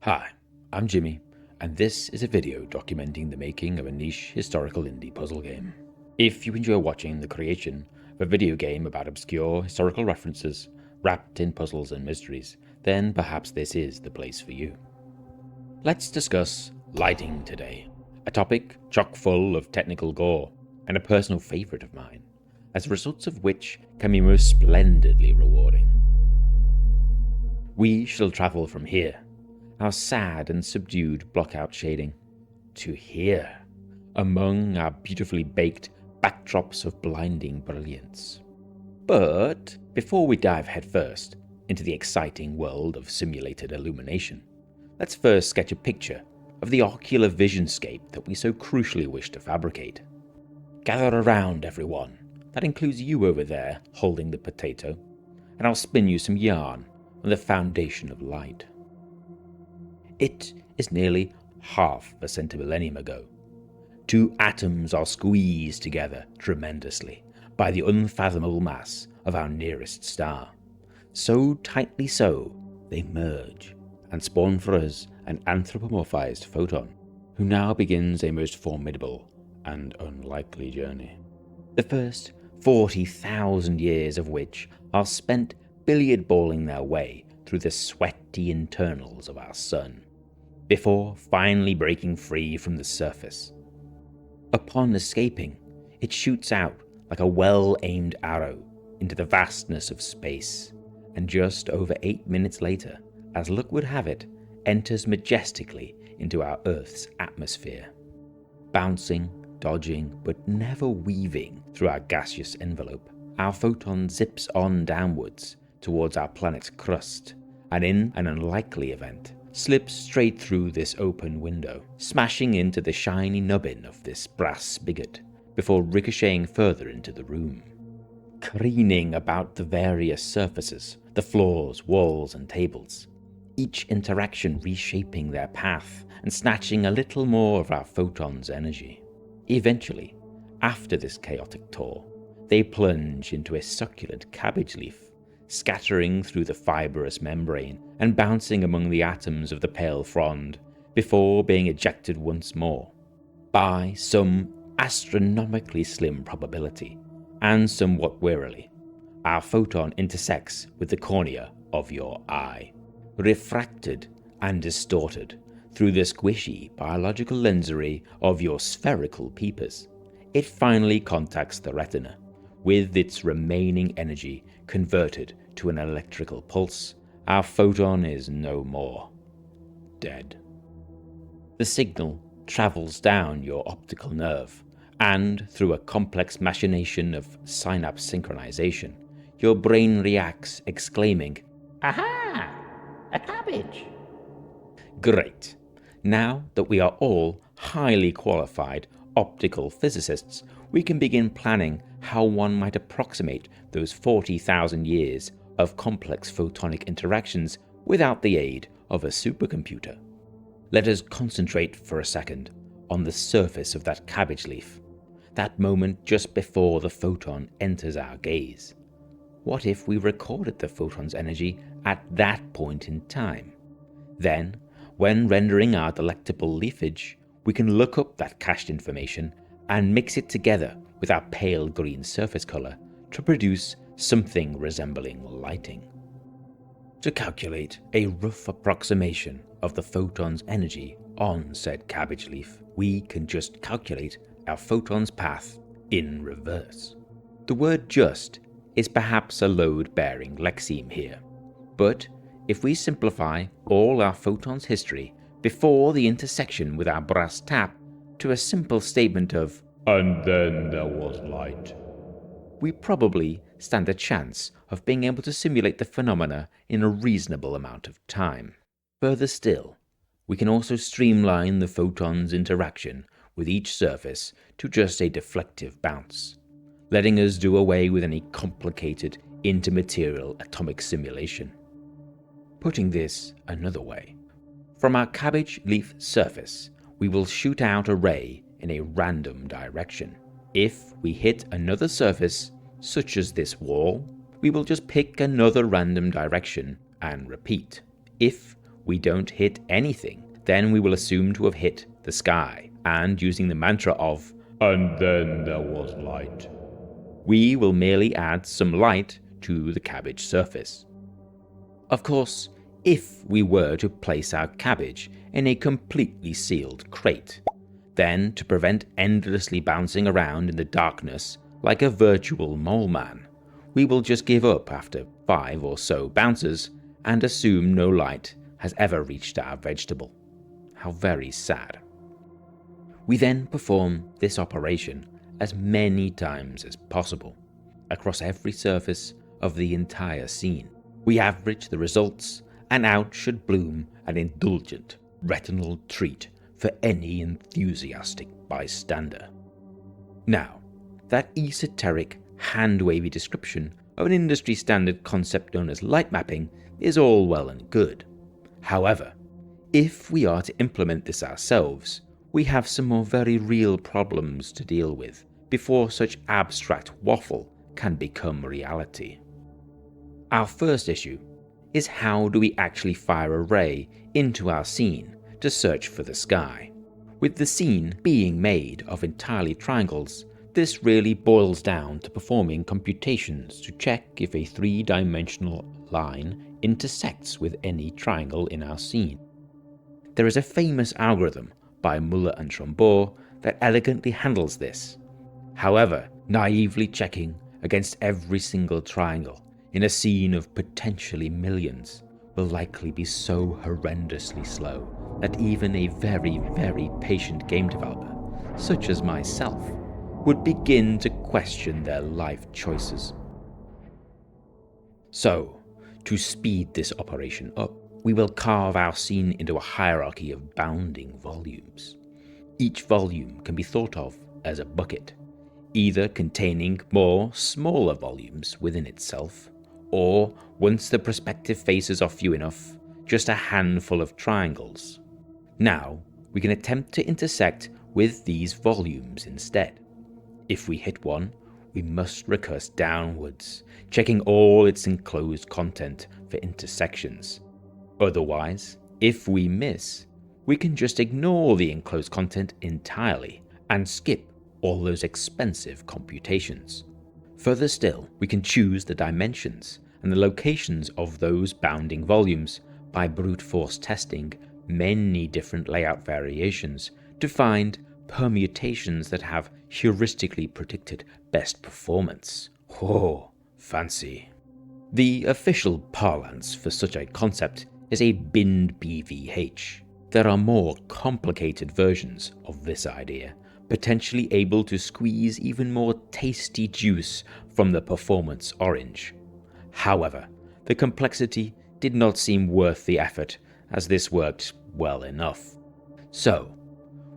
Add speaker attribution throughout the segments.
Speaker 1: Hi, I'm Jimmy, and this is a video documenting the making of a niche historical indie puzzle game. If you enjoy watching the creation of a video game about obscure historical references wrapped in puzzles and mysteries, then perhaps this is the place for you. Let's discuss lighting today, a topic chock full of technical gore and a personal favourite of mine, as the results of which can be most splendidly rewarding. We shall travel from here, our sad and subdued blockout shading, to here, among our beautifully baked backdrops of blinding brilliance. But before we dive headfirst into the exciting world of simulated illumination, let's first sketch a picture of the ocular visionscape that we so crucially wish to fabricate. Gather around, everyone. That includes you over there holding the potato, and I'll spin you some yarn on the foundation of light. It is nearly half a centimillennium ago. Two atoms are squeezed together tremendously by the unfathomable mass of our nearest star. So tightly so, they merge and spawn for us an anthropomorphized photon, who now begins a most formidable and unlikely journey. The first 40,000 years of which are spent billiard balling their way through the sweaty internals of our sun, before finally breaking free from the surface. Upon escaping, it shoots out like a well-aimed arrow into the vastness of space, and just over 8 minutes later, as luck would have it, enters majestically into our Earth's atmosphere. Bouncing, dodging, but never weaving through our gaseous envelope, our photon zips on downwards towards our planet's crust, and in an unlikely event, slips straight through this open window, smashing into the shiny nubbin of this brass spigot, before ricocheting further into the room. Careening about the various surfaces, the floors, walls, and tables, each interaction reshaping their path and snatching a little more of our photon's energy. Eventually, after this chaotic tour, they plunge into a succulent cabbage leaf, scattering through the fibrous membrane and bouncing among the atoms of the pale frond, before being ejected once more. By some astronomically slim probability, and somewhat warily, our photon intersects with the cornea of your eye, refracted and distorted through the squishy biological lensery of your spherical peepers. It finally contacts the retina, with its remaining energy converted to an electrical pulse. Our photon is no more. Dead. The signal travels down your optical nerve, and through a complex machination of synapse synchronization, your brain reacts, exclaiming, "Aha! A cabbage!" Great. Now that we are all highly qualified optical physicists, we can begin planning how one might approximate those 40,000 years of complex photonic interactions without the aid of a supercomputer. Let us concentrate for a second on the surface of that cabbage leaf, that moment just before the photon enters our gaze. What if we recorded the photon's energy at that point in time? Then, when rendering our delectable leafage, we can look up that cached information and mix it together with our pale green surface color to produce something resembling lighting. To calculate a rough approximation of the photon's energy on said cabbage leaf, we can just calculate our photon's path in reverse. The word "just" is perhaps a load-bearing lexeme here, but if we simplify all our photon's history before the intersection with our brass tap to a simple statement of "and then there was light," we probably stand a chance of being able to simulate the phenomena in a reasonable amount of time. Further still, we can also streamline the photon's interaction with each surface to just a deflective bounce, letting us do away with any complicated intermaterial atomic simulation. Putting this another way, from our cabbage leaf surface, we will shoot out a ray in a random direction. If we hit another surface, such as this wall, we will just pick another random direction and repeat. If we don't hit anything, then we will assume to have hit the sky, and using the mantra of, "And then there was light," we will merely add some light to the cabbage surface. Of course, if we were to place our cabbage in a completely sealed crate, then to prevent endlessly bouncing around in the darkness like a virtual mole man, we will just give up after 5 or so bounces and assume no light has ever reached our vegetable. How very sad. We then perform this operation as many times as possible, across every surface of the entire scene. We average the results, and out should bloom an indulgent retinal treat for any enthusiastic bystander. Now, that esoteric, hand-wavy description of an industry-standard concept known as light mapping is all well and good. However, if we are to implement this ourselves, we have some more very real problems to deal with before such abstract waffle can become reality. Our first issue is how do we actually fire a ray into our scene to search for the sky? With the scene being made of entirely triangles, this really boils down to performing computations to check if a 3-dimensional line intersects with any triangle in our scene. There is a famous algorithm by Muller and Chambord that elegantly handles this. However, naively checking against every single triangle in a scene of potentially millions will likely be so horrendously slow that even a very, very patient game developer, such as myself, would begin to question their life choices. So, to speed this operation up, we will carve our scene into a hierarchy of bounding volumes. Each volume can be thought of as a bucket, either containing more smaller volumes within itself, or, once the prospective faces are few enough, just a handful of triangles. Now, we can attempt to intersect with these volumes instead. If we hit one, we must recurse downwards, checking all its enclosed content for intersections. Otherwise, if we miss, we can just ignore the enclosed content entirely and skip all those expensive computations. Further still, we can choose the dimensions and the locations of those bounding volumes by brute force testing many different layout variations to find permutations that have heuristically predicted best performance. Oh, fancy. The official parlance for such a concept is a binned BVH. There are more complicated versions of this idea, potentially able to squeeze even more tasty juice from the performance orange. However, the complexity did not seem worth the effort, as this worked well enough. So,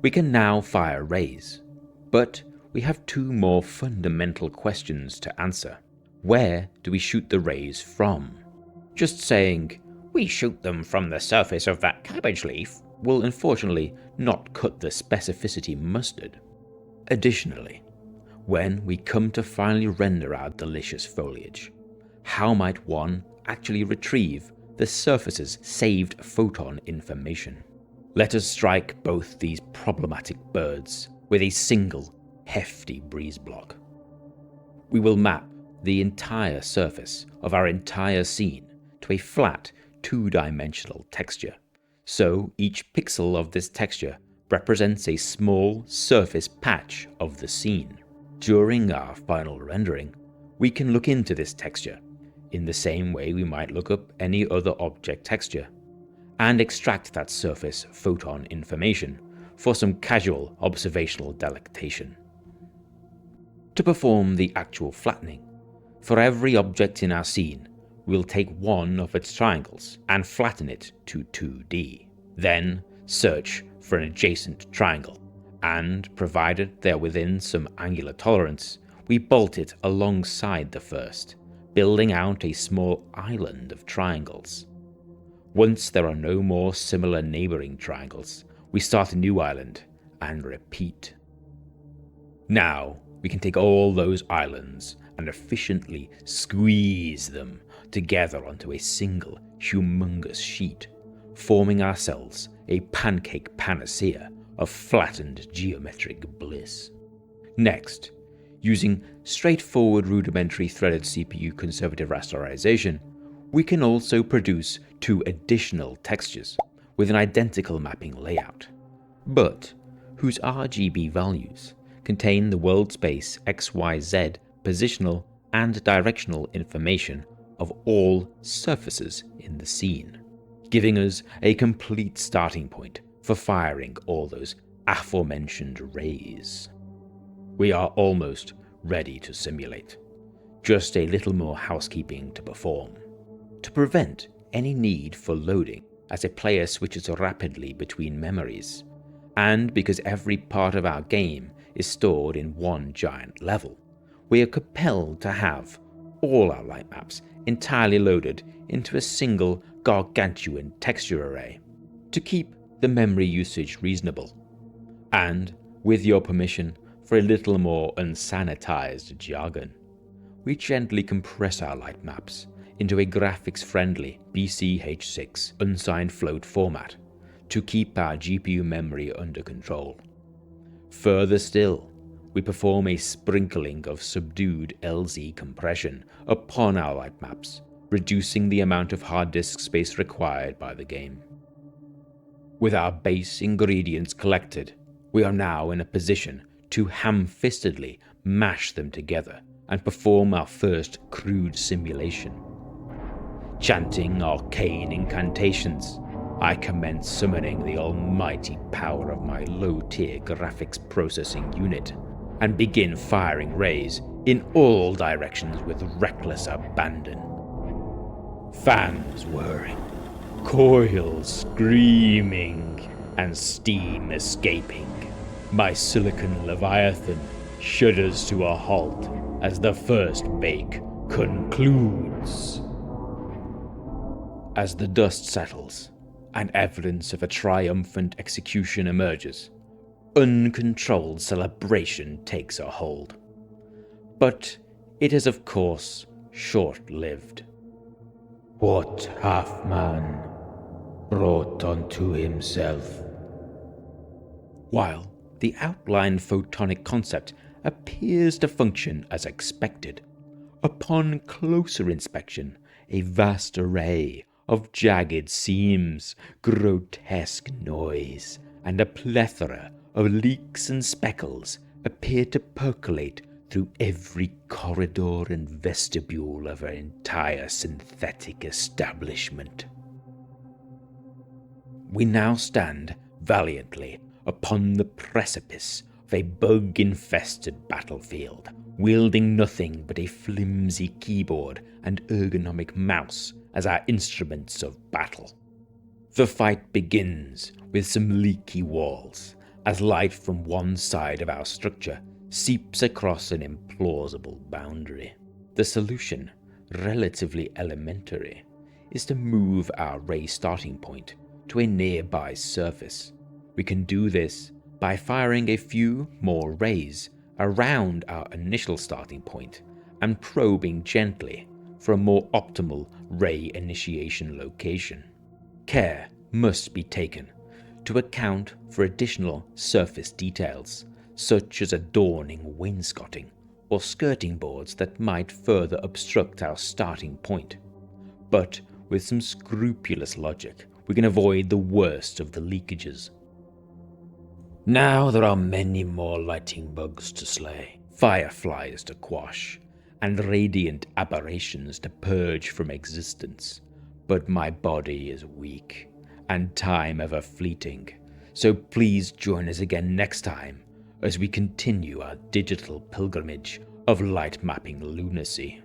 Speaker 1: we can now fire rays, but we have 2 more fundamental questions to answer. Where do we shoot the rays from? Just saying, "We shoot them from the surface of that cabbage leaf," will unfortunately not cut the specificity mustard. Additionally, when we come to finally render our delicious foliage, how might one actually retrieve the surface's saved photon information? Let us strike both these problematic birds with a single hefty breeze block. We will map the entire surface of our entire scene to a flat 2-dimensional texture, so each pixel of this texture represents a small surface patch of the scene. During our final rendering, we can look into this texture in the same way we might look up any other object texture, and extract that surface photon information for some casual observational delectation. To perform the actual flattening, for every object in our scene, we'll take one of its triangles and flatten it to 2D. Then search for an adjacent triangle, and provided they're within some angular tolerance, we bolt it alongside the first, building out a small island of triangles. Once there are no more similar neighboring triangles, we start a new island and repeat. Now, we can take all those islands and efficiently squeeze them together onto a single humongous sheet, forming ourselves a pancake panacea of flattened geometric bliss. Next, using straightforward rudimentary threaded CPU conservative rasterization, we can also produce 2 additional textures with an identical mapping layout, but whose RGB values contain the world space XYZ positional and directional information of all surfaces in the scene, giving us a complete starting point for firing all those aforementioned rays. We are almost ready to simulate. Just a little more housekeeping to perform. To prevent any need for loading as a player switches rapidly between memories, and because every part of our game is stored in one giant level, we are compelled to have all our light maps entirely loaded into a single gargantuan texture array to keep the memory usage reasonable. And, with your permission for a little more unsanitized jargon, we gently compress our light maps into a graphics-friendly BCH6 unsigned float format to keep our GPU memory under control. Further still, we perform a sprinkling of subdued LZ compression upon our light maps, reducing the amount of hard disk space required by the game. With our base ingredients collected, we are now in a position to ham-fistedly mash them together and perform our first crude simulation. Chanting arcane incantations, I commence summoning the almighty power of my low-tier graphics processing unit and begin firing rays in all directions with reckless abandon. Fans whirring, coils screaming, and steam escaping, my silicon leviathan shudders to a halt as the first bake concludes. As the dust settles and evidence of a triumphant execution emerges, uncontrolled celebration takes a hold. But it is, of course, short-lived. What hath man brought unto himself? While the outline photonic concept appears to function as expected, upon closer inspection, a vast array of jagged seams, grotesque noise, and a plethora of leaks and speckles appear to percolate through every corridor and vestibule of our entire synthetic establishment. We now stand valiantly upon the precipice of a bug-infested battlefield, wielding nothing but a flimsy keyboard and ergonomic mouse as our instruments of battle. The fight begins with some leaky walls, as light from one side of our structure seeps across an implausible boundary. The solution, relatively elementary, is to move our ray starting point to a nearby surface. We can do this by firing a few more rays around our initial starting point and probing gently for a more optimal ray initiation location. Care must be taken to account for additional surface details, such as adorning wainscoting or skirting boards that might further obstruct our starting point. But with some scrupulous logic, we can avoid the worst of the leakages. Now there are many more lighting bugs to slay, fireflies to quash, and radiant aberrations to purge from existence. But my body is weak, and time ever fleeting, so please join us again next time as we continue our digital pilgrimage of light mapping lunacy.